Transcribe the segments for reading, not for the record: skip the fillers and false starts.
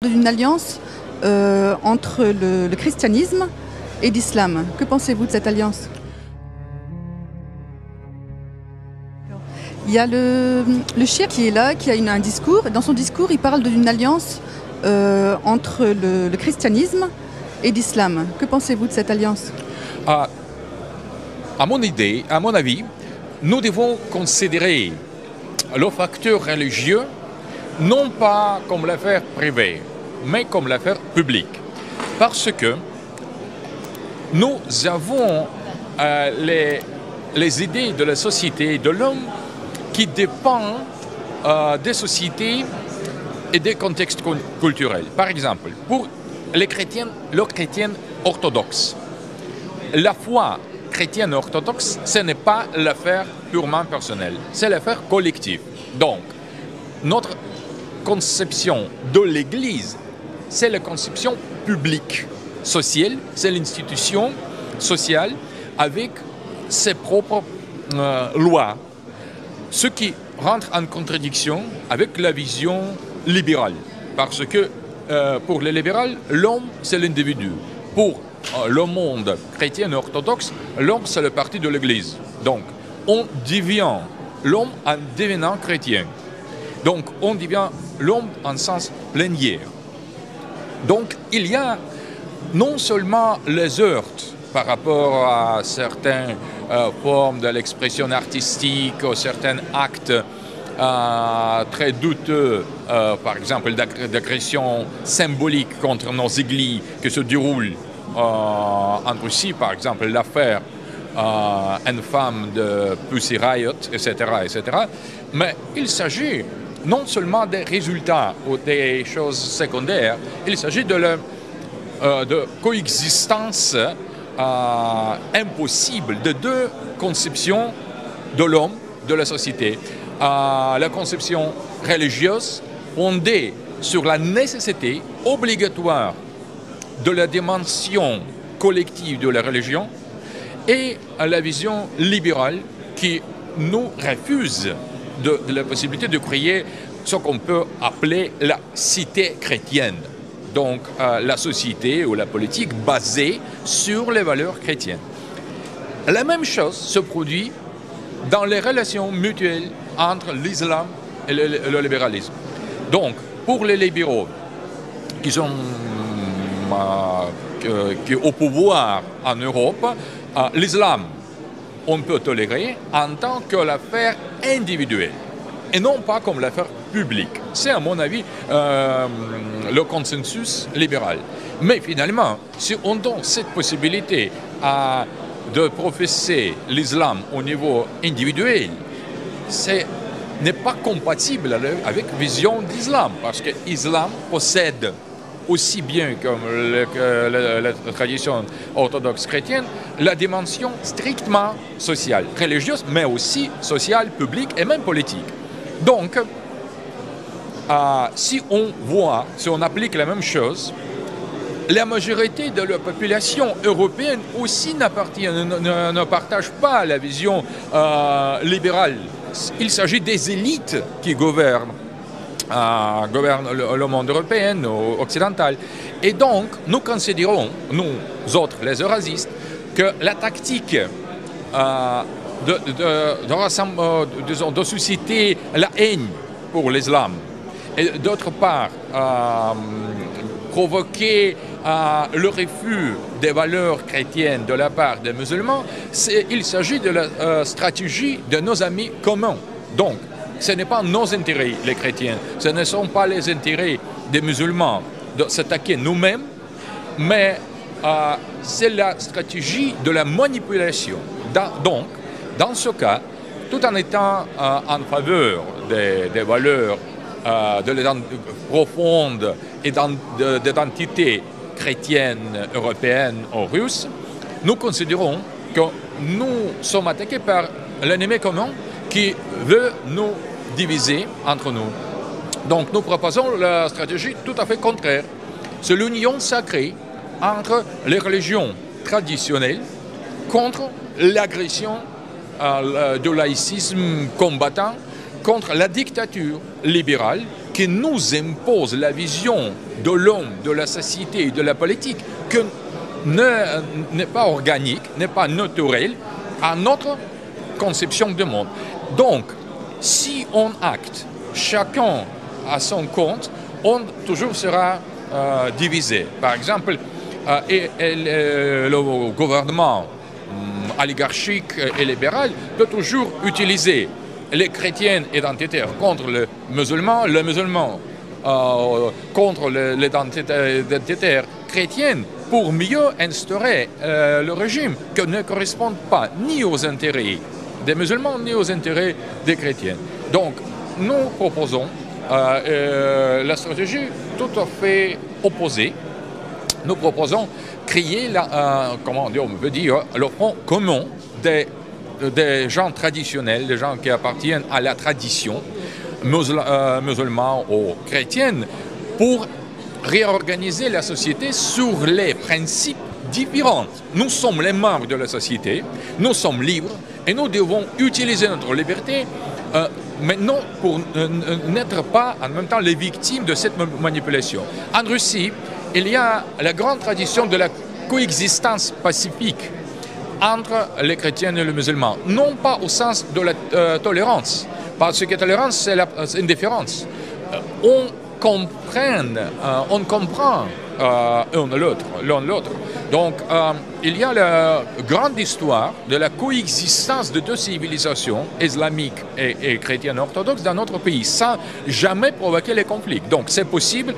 D'une alliance entre le christianisme et l'islam. Que pensez-vous de cette alliance? Il y a le cheikh qui est là, qui a un discours. Dans son discours, il parle d'une alliance entre le christianisme et l'islam. Que pensez-vous de cette alliance? À mon avis, nous devons considérer le facteur religieux non pas comme l'affaire privée, mais comme l'affaire publique. Parce que nous avons les idées de la société, de l'homme, qui dépendent des sociétés et des contextes culturels. Par exemple, pour les chrétiens orthodoxes, la foi chrétienne orthodoxe, ce n'est pas l'affaire purement personnelle, c'est l'affaire collective. Donc, notre conception de l'Église, c'est la conception publique, sociale, c'est l'institution sociale avec ses propres lois, ce qui rentre en contradiction avec la vision libérale, parce que pour les libérales, l'homme, c'est l'individu. Pour le monde chrétien orthodoxe, l'homme, c'est le parti de l'Église. Donc, on devient l'homme en devenant chrétien. Donc, on devient l'homme en sens plénière. Donc, il y a non seulement les heurts par rapport à certaines formes de l'expression artistique, ou certains actes très douteux, par exemple d'agression symbolique contre nos églises qui se déroulent en Russie, par exemple l'affaire infâme de Pussy Riot, etc., etc. Mais il s'agit non seulement des résultats ou des choses secondaires, il s'agit de coexistence impossible de deux conceptions de l'homme, de la société. La conception religieuse fondée sur la nécessité obligatoire de la dimension collective de la religion et la vision libérale qui nous refuse de la possibilité de créer ce qu'on peut appeler la cité chrétienne. Donc la société ou la politique basée sur les valeurs chrétiennes. La même chose se produit dans les relations mutuelles entre l'islam et le libéralisme. Donc, pour les libéraux qui sont au pouvoir en Europe, l'islam, on peut tolérer en tant que l'affaire individuelle et non pas comme l'affaire publique. C'est à mon avis le consensus libéral. Mais finalement, si on donne cette possibilité de professer l'islam au niveau individuel, ce n'est pas compatible avec la vision d'islam, parce que l'islam possède aussi bien comme la tradition orthodoxe chrétienne, la dimension strictement sociale, religieuse, mais aussi sociale, publique et même politique. Donc, si on applique la même chose, la majorité de la population européenne aussi ne partage pas la vision libérale. Il s'agit des élites qui gouvernent le monde européen ou occidental. Et donc, nous considérons, nous autres, les eurasistes, que la tactique de susciter la haine pour l'islam et d'autre part provoquer le refus des valeurs chrétiennes de la part des musulmans, il s'agit de la stratégie de nos amis communs. Donc, ce n'est pas nos intérêts, les chrétiens, ce ne sont pas les intérêts des musulmans de s'attaquer nous-mêmes, mais c'est la stratégie de la manipulation. Donc, dans ce cas, tout en étant en faveur des valeurs profondes et d'identité chrétienne, européenne ou russe, nous considérons que nous sommes attaqués par l'ennemi commun qui veut nous diviser entre nous. Donc nous proposons la stratégie tout à fait contraire. C'est l'union sacrée entre les religions traditionnelles contre l'agression du laïcisme combattant, contre la dictature libérale qui nous impose la vision de l'homme, de la société et de la politique, qui n'est pas organique, n'est pas naturel à notre conception du monde. Donc, si on acte chacun à son compte, on toujours sera divisé. Par exemple, le gouvernement oligarchique et libéral peut toujours utiliser les chrétiens identitaires contre les musulmans contre les identitaires chrétiennes pour mieux instaurer le régime qui ne correspond pas ni aux intérêts des musulmans ni aux intérêts des chrétiens. Donc, nous proposons la stratégie tout à fait opposée. Nous proposons créer le front commun des gens traditionnels, des gens qui appartiennent à la tradition musulmane ou chrétienne, pour réorganiser la société sur les principes différents. Nous sommes les membres de la société, nous sommes libres et nous devons utiliser notre liberté maintenant pour n'être pas en même temps les victimes de cette manipulation. En Russie, il y a la grande tradition de la coexistence pacifique entre les chrétiens et les musulmans, non pas au sens de la tolérance, parce que la tolérance, c'est une différence. On comprend l'un l'autre. Donc, il y a la grande histoire de la coexistence de deux civilisations, islamiques et chrétiennes orthodoxes, dans notre pays, sans jamais provoquer les conflits. Donc, c'est possible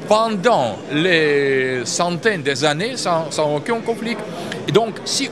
pendant les centaines d'années sans aucun conflit. Et donc, si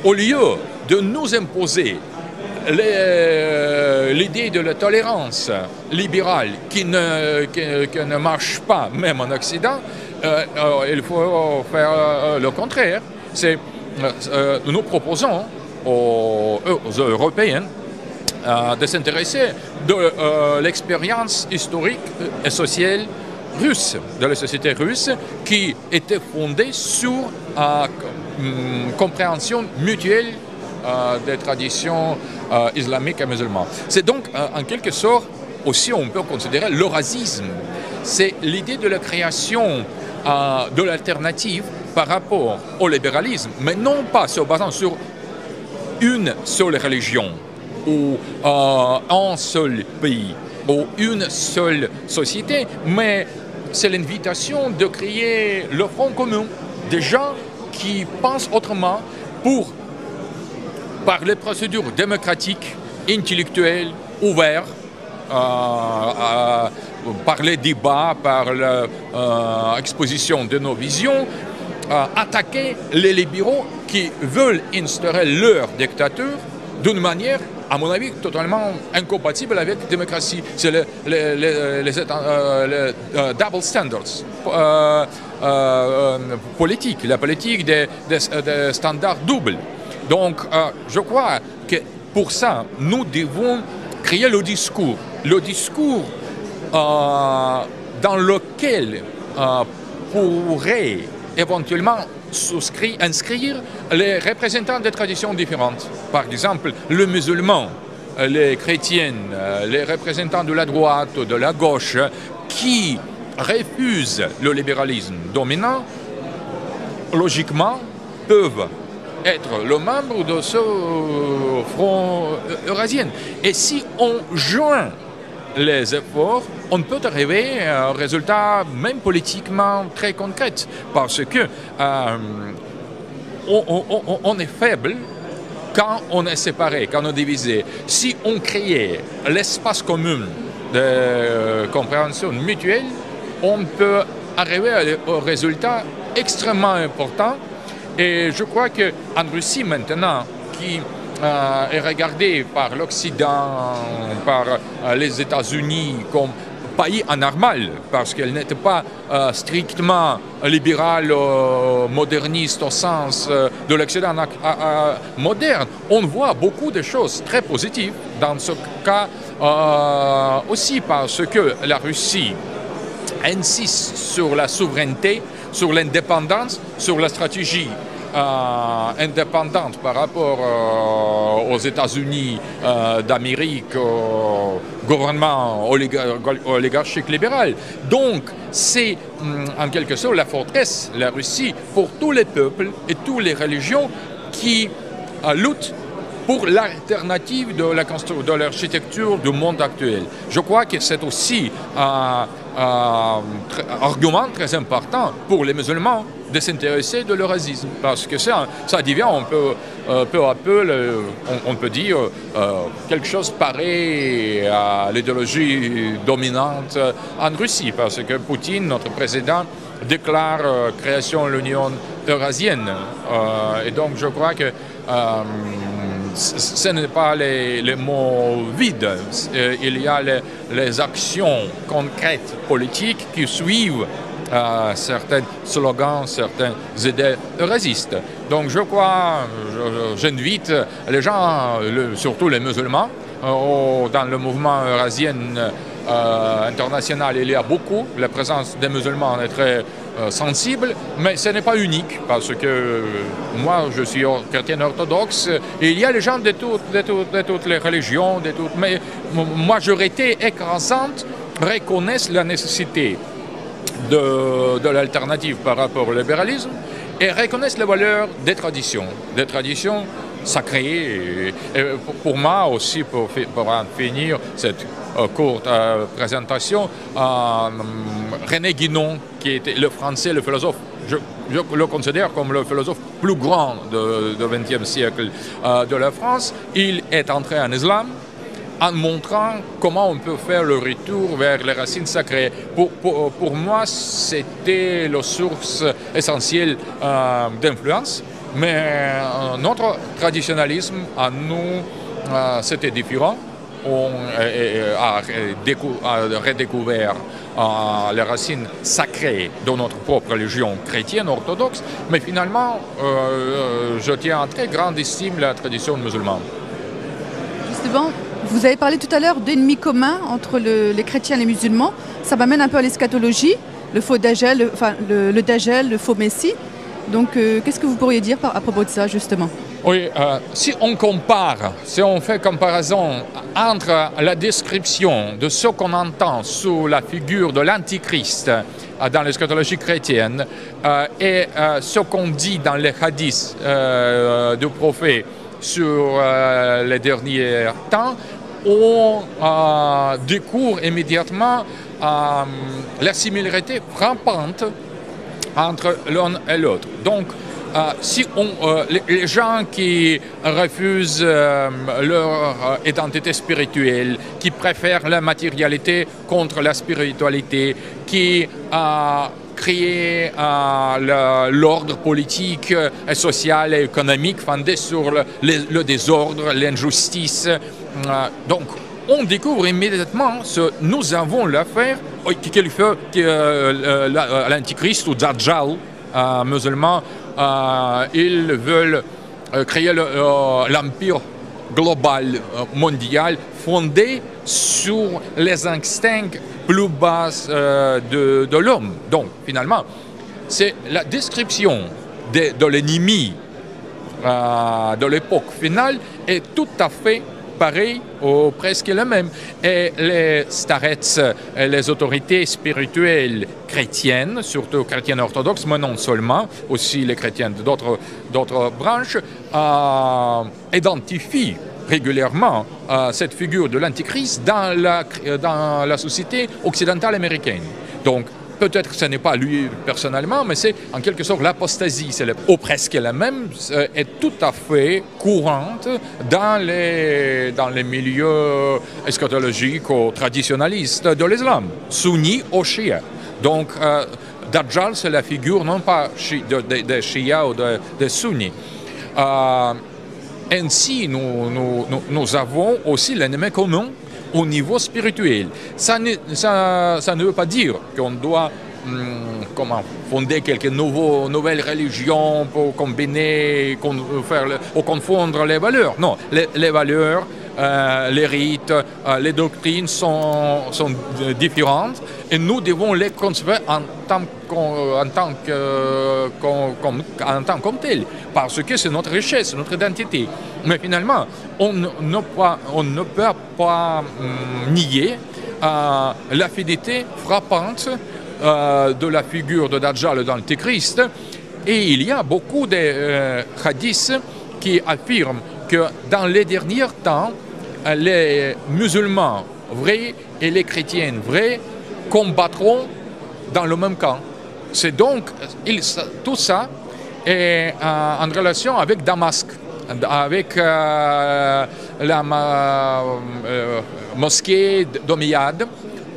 au lieu de nous imposer l'idée de la tolérance libérale qui ne marche pas, même en Occident, il faut faire le contraire. Nous proposons aux Européens de s'intéresser de l'expérience historique et sociale russe, de la société russe, qui était fondée sur compréhension mutuelle des traditions islamiques et musulmanes. C'est donc, en quelque sorte, aussi on peut considérer l'eurasisme. C'est l'idée de la création de l'alternative par rapport au libéralisme, mais non pas se basant sur une seule religion, ou un seul pays, ou une seule société, mais c'est l'invitation de créer le front commun, des gens qui pensent autrement par les procédures démocratiques, intellectuelles, ouvertes, par les débats, par l'exposition de nos visions, attaquer les libéraux qui veulent instaurer leur dictature d'une manière, à mon avis, totalement incompatible avec la démocratie. C'est les double standards politiques, la politique des standards doubles. Donc, je crois que pour ça, nous devons créer le discours dans lequel pourraient éventuellement inscrire les représentants des traditions différentes. Par exemple, les musulmans, les chrétiens, les représentants de la droite, de la gauche, qui refusent le libéralisme dominant, logiquement, peuvent être le membre de ce front eurasien. Et si on joint les efforts, on peut arriver à un résultat même politiquement très concret, parce que on est faible quand on est séparé, quand on est divisé. Si on crée l'espace commun de compréhension mutuelle, on peut arriver au résultat extrêmement important. Et je crois qu'en Russie maintenant, qui est regardée par l'Occident, par les États-Unis comme pays anormal, parce qu'elle n'était pas strictement libérale, moderniste au sens de l'Occident moderne, on voit beaucoup de choses très positives dans ce cas aussi, parce que la Russie insiste sur la souveraineté, sur l'indépendance, sur la stratégie indépendante par rapport aux États-Unis d'Amérique, au gouvernement oligarchique libéral. Donc, c'est en quelque sorte la forteresse, la Russie, pour tous les peuples et toutes les religions qui luttent pour l'alternative de l'architecture du monde actuel. Je crois que c'est aussi un argument très important pour les musulmans de s'intéresser de l'eurasisme, parce que ça devient peu à peu, on peut dire, quelque chose pareil à l'idéologie dominante en Russie, parce que Poutine, notre président, déclare création de l'Union eurasienne. Et donc je crois que ce n'est pas les mots vides, il y a les actions concrètes politiques qui suivent certains slogans, certaines idées eurasistes. Donc je crois, j'invite les gens, surtout les musulmans, dans le mouvement eurasien international, il y a beaucoup, la présence des musulmans est très sensible, mais ce n'est pas unique, parce que moi je suis chrétien orthodoxe, et il y a les gens de toutes les religions, mais majorité écrasante reconnaissent la nécessité de l'alternative par rapport au libéralisme et reconnaissent les valeurs des traditions sacrées. Et pour moi aussi, pour en finir cette courte présentation, René Guénon, qui était le français, le philosophe, je le considère comme le philosophe plus grand du XXe siècle de la France, il est entré en islam en montrant comment on peut faire le retour vers les racines sacrées. Pour moi, c'était la source essentielle d'influence, mais notre traditionnalisme, à nous, c'était différent. On a redécouvert les racines sacrées de notre propre religion chrétienne orthodoxe, mais finalement, je tiens en très grande estime la tradition musulmane. Justement, vous avez parlé tout à l'heure d'ennemis communs entre les chrétiens et les musulmans. Ça m'amène un peu à l'eschatologie, le faux Dajjal, le Dajjal, le faux Messie. Donc, qu'est-ce que vous pourriez dire à propos de ça, justement ? Oui, si on fait comparaison entre la description de ce qu'on entend sous la figure de l'Antichrist dans l'eschatologie chrétienne et ce qu'on dit dans les hadiths du prophète sur les derniers temps, on découvre immédiatement la similarité frappante entre l'un et l'autre. Donc, si les gens qui refusent leur identité spirituelle, qui préfèrent la matérialité contre la spiritualité, qui créent l'ordre politique, social et économique fondé sur le désordre, l'injustice. Donc, on découvre immédiatement que nous avons l'affaire l'Antichrist ou Dajjal musulman. Ils veulent créer l'empire global, mondial, fondé sur les instincts plus bas de l'homme. Donc, finalement, c'est la description de l'ennemi de l'époque finale est tout à fait pareil ou presque le même. Et les starets, les autorités spirituelles chrétiennes, surtout chrétiennes orthodoxes, mais non seulement, aussi les chrétiennes d'autres branches, identifient régulièrement cette figure de l'Antichrist dans la société occidentale américaine. Donc, peut-être que ce n'est pas lui personnellement, mais c'est en quelque sorte l'apostasie, ou presque la même, est tout à fait courante dans les milieux eschatologiques ou traditionnalistes de l'islam, sunni ou chia. Donc, Dajjal, c'est la figure non pas des chia ou des sunnis. Ainsi, nous avons aussi l'ennemi commun au niveau spirituel. Ça ne veut pas dire qu'on doit fonder quelques nouvelles religions pour combiner, ou confondre les valeurs. Non, les valeurs les rites, les doctrines sont différentes et nous devons les concevoir en tant comme tels, parce que c'est notre richesse, notre identité. Mais finalement, on ne peut pas nier l'affinité frappante de la figure de Dajjal et d'Antéchrist. Et il y a beaucoup de hadiths qui affirment que dans les derniers temps, les musulmans vrais et les chrétiens vrais combattront dans le même camp. C'est donc, tout ça est en relation avec Damas, avec la mosquée d'Omeyyade,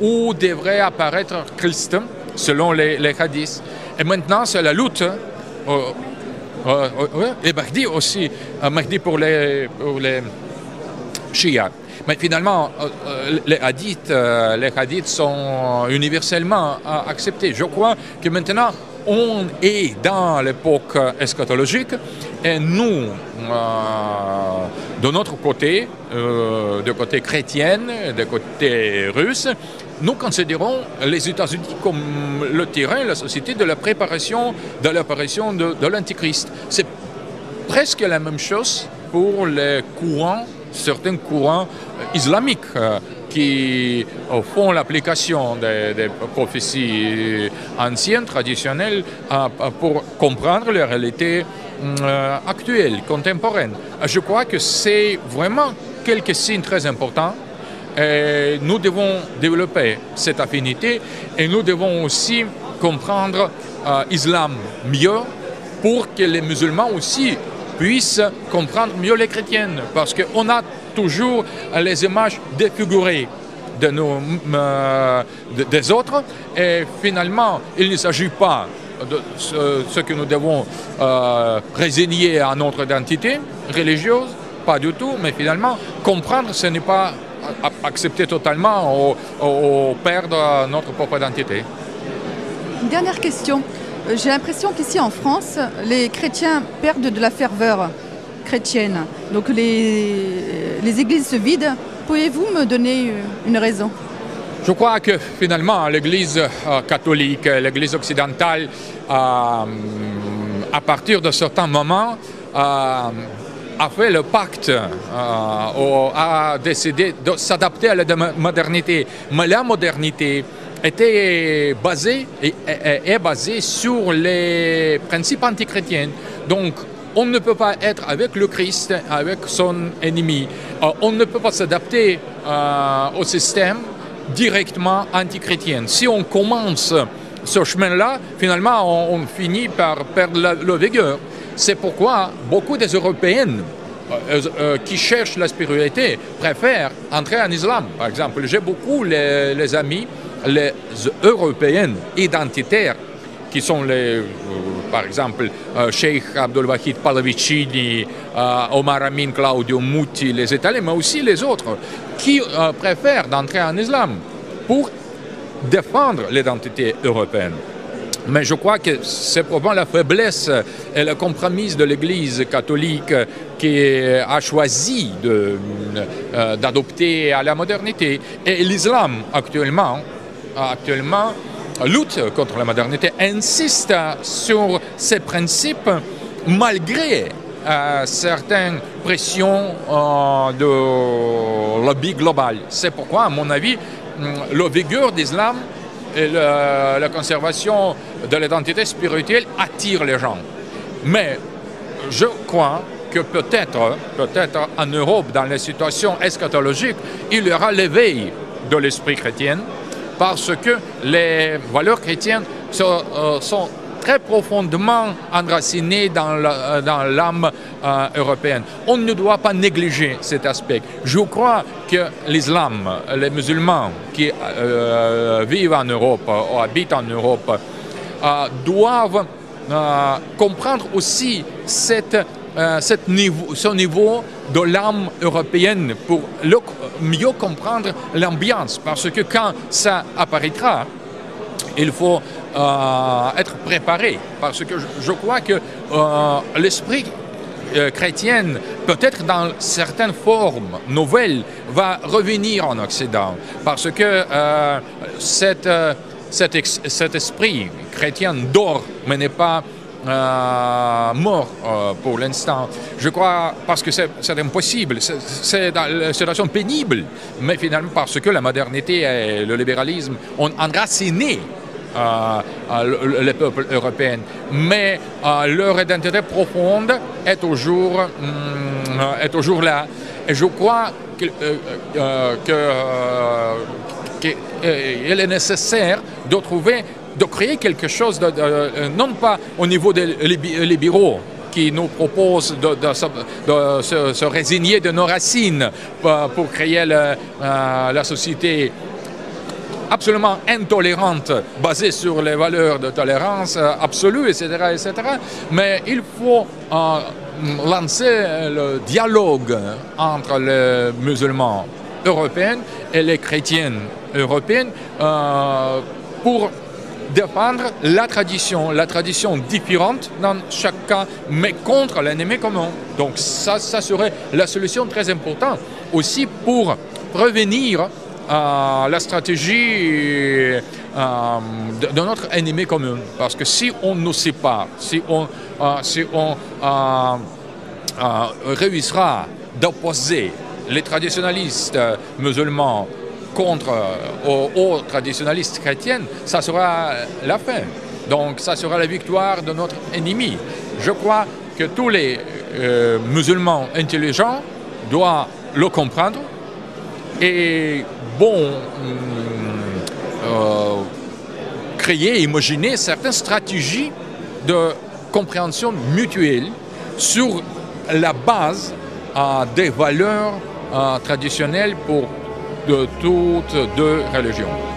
où devrait apparaître Christ, selon les hadiths. Et maintenant, c'est la lutte. Et Mahdi aussi, Mahdi pour les chiites. Mais finalement, les hadiths sont universellement acceptés. Je crois que maintenant, on est dans l'époque eschatologique et nous, de notre côté, du côté chrétien, du côté russe, nous considérons les États-Unis comme le terrain, la société de la préparation de l'apparition de l'Antichrist. C'est presque la même chose pour les courants, certains courants islamiques qui font l'application des prophéties anciennes, traditionnelles, pour comprendre la réalité actuelle, contemporaine. Je crois que c'est vraiment quelques signes très importants. Et nous devons développer cette affinité et nous devons aussi comprendre l'islam mieux pour que les musulmans aussi puissent comprendre mieux les chrétiens. Parce qu'on a toujours les images défigurées des autres et finalement, il ne s'agit pas de ce que nous devons résigner à notre identité religieuse, pas du tout, mais finalement, comprendre, ce n'est pas accepter totalement ou perdre notre propre identité. Une dernière question. J'ai l'impression qu'ici en France, les chrétiens perdent de la ferveur chrétienne. Donc les églises se vident. Pouvez-vous me donner une raison? Je crois que finalement l'Église catholique, l'Église occidentale, à partir de certains moments, a fait le pacte, a décidé de s'adapter à la modernité. Mais la modernité était basée et est basée sur les principes antichrétiens. Donc, on ne peut pas être avec le Christ, avec son ennemi. On ne peut pas s'adapter au système directement antichrétien. Si on commence ce chemin-là, finalement, on finit par perdre la vigueur. C'est pourquoi beaucoup des Européennes qui cherchent la spiritualité préfèrent entrer en islam. Par exemple, j'ai beaucoup les amis, les Européennes identitaires, qui sont par exemple, Cheikh Abdulwahid Pallavicini, Omar Amin, Claudio Muti, les Italiens, mais aussi les autres, qui préfèrent d'entrer en islam pour défendre l'identité européenne. Mais je crois que c'est probablement la faiblesse et le compromis de l'Église catholique qui a choisi d'adopter à la modernité. Et l'islam, actuellement, lutte contre la modernité, insiste sur ces principes malgré certaines pressions de lobby global. C'est pourquoi, à mon avis, la vigueur d'islam et la conservation de l'identité spirituelle attire les gens. Mais je crois que peut-être en Europe, dans les situations eschatologiques, il y aura l'éveil de l'esprit chrétien parce que les valeurs chrétiennes sont très profondément enracinées dans l'âme européenne. On ne doit pas négliger cet aspect. Je crois que l'islam, les musulmans qui vivent en Europe ou habitent en Europe, doivent comprendre aussi ce niveau de l'âme européenne pour mieux comprendre l'ambiance. Parce que quand ça apparaîtra, il faut être préparé. Parce que je crois que l'esprit chrétienne, peut-être dans certaines formes nouvelles, va revenir en Occident. Parce que cet esprit chrétien dort, mais n'est pas mort pour l'instant. Je crois, parce que c'est impossible, c'est une situation pénible, mais finalement parce que la modernité et le libéralisme ont enraciné les peuples européens. Mais leur identité profonde est toujours là. Et je crois qu'il est nécessaire de créer quelque chose, non pas au niveau des libéraux qui nous proposent de se résigner de nos racines pour créer la société absolument intolérante, basée sur les valeurs de tolérance absolue, etc., etc. Mais il faut lancer le dialogue entre les musulmans européens et les chrétiens européens pour défendre la tradition différente dans chaque cas, mais contre l'ennemi commun. Donc ça serait la solution très importante aussi pour prévenir la stratégie de notre ennemi commun. Parce que si on nous sépare, si on réussira d'opposer les traditionalistes musulmans aux traditionalistes chrétiens, ça sera la fin. Donc ça sera la victoire de notre ennemi. Je crois que tous les musulmans intelligents doivent le comprendre et créer, imaginer certaines stratégies de compréhension mutuelle sur la base des valeurs traditionnelles pour de toutes deux religions.